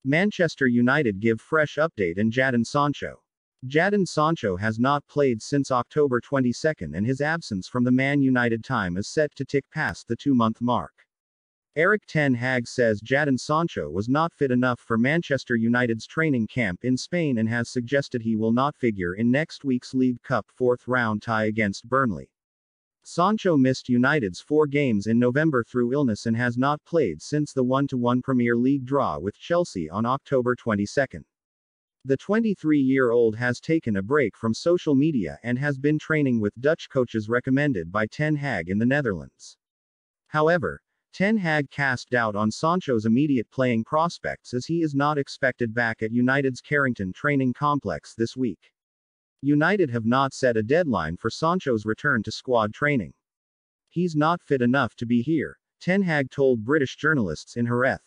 Manchester United give fresh update and Jadon Sancho. Jadon Sancho has not played since October 22 and his absence from the Man United time is set to tick past the 2-month mark. Erik ten Hag says Jadon Sancho was not fit enough for Manchester United's training camp in Spain and has suggested he will not figure in next week's League Cup fourth-round tie against Burnley. Sancho missed United's 4 games in November through illness and has not played since the 1-1 Premier League draw with Chelsea on October 22. The 23-year-old has taken a break from social media and has been training with Dutch coaches recommended by Ten Hag in the Netherlands. However, Ten Hag cast doubt on Sancho's immediate playing prospects as he is not expected back at United's Carrington training complex this week. United have not set a deadline for Sancho's return to squad training. He's not fit enough to be here, Ten Hag told British journalists in Jerez.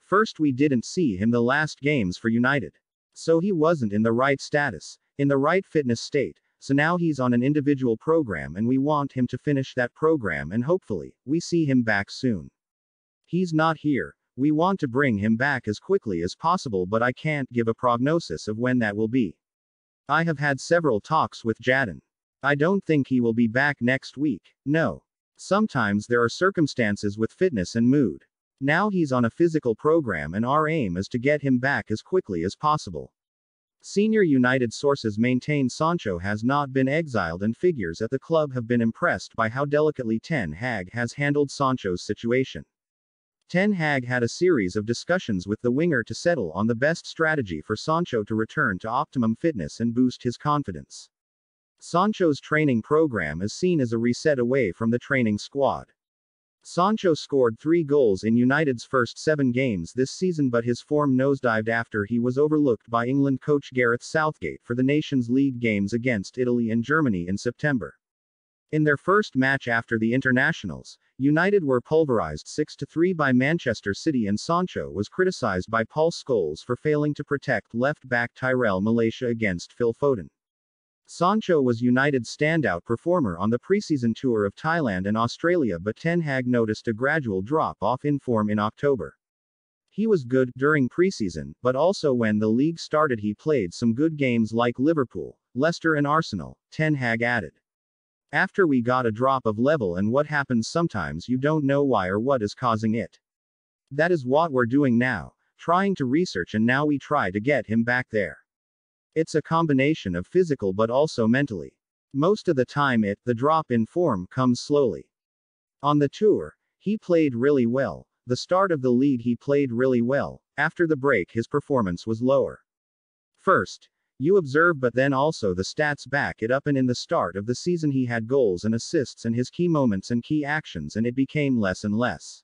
First, we didn't see him the last games for United. So he wasn't in the right status, in the right fitness state, so now he's on an individual program and we want him to finish that program and hopefully, we see him back soon. He's not here, we want to bring him back as quickly as possible but I can't give a prognosis of when that will be. I have had several talks with Jadon. I don't think he will be back next week, no. Sometimes there are circumstances with fitness and mood. Now he's on a physical program and our aim is to get him back as quickly as possible. Senior United sources maintain Sancho has not been exiled and figures at the club have been impressed by how delicately Ten Hag has handled Sancho's situation. Ten Hag had a series of discussions with the winger to settle on the best strategy for Sancho to return to optimum fitness and boost his confidence. Sancho's training program is seen as a reset away from the training squad. Sancho scored 3 goals in United's first 7 games this season but his form nosedived after he was overlooked by England coach Gareth Southgate for the Nations League games against Italy and Germany in September. In their first match after the internationals, United were pulverized 6-3 by Manchester City and Sancho was criticized by Paul Scholes for failing to protect left-back Tyrell Malacia against Phil Foden. Sancho was United's standout performer on the preseason tour of Thailand and Australia but Ten Hag noticed a gradual drop-off in form in October. He was good during preseason, but also when the league started he played some good games like Liverpool, Leicester and Arsenal, Ten Hag added. After we got a drop of level and what happens sometimes you don't know why or what is causing it. That is what we're doing now, trying to research and now we try to get him back there. It's a combination of physical but also mentally. Most of the time the drop in form comes slowly. On the tour, he played really well. The start of the league he played really well. After the break his performance was lower. First, you observe but then also the stats back it up and in the start of the season he had goals and assists and his key moments and key actions and it became less and less.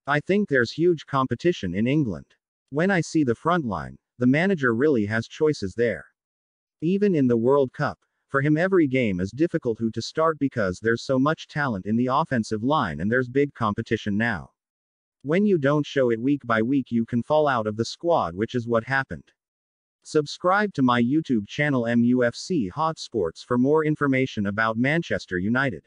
I think there's huge competition in England. When I see the front line, the manager really has choices there. Even in the World Cup, for him every game is difficult to start because there's so much talent in the offensive line and there's big competition now. When you don't show it week by week you can fall out of the squad which is what happened. Subscribe to my YouTube channel MUFC Hot Sports for more information about Manchester United.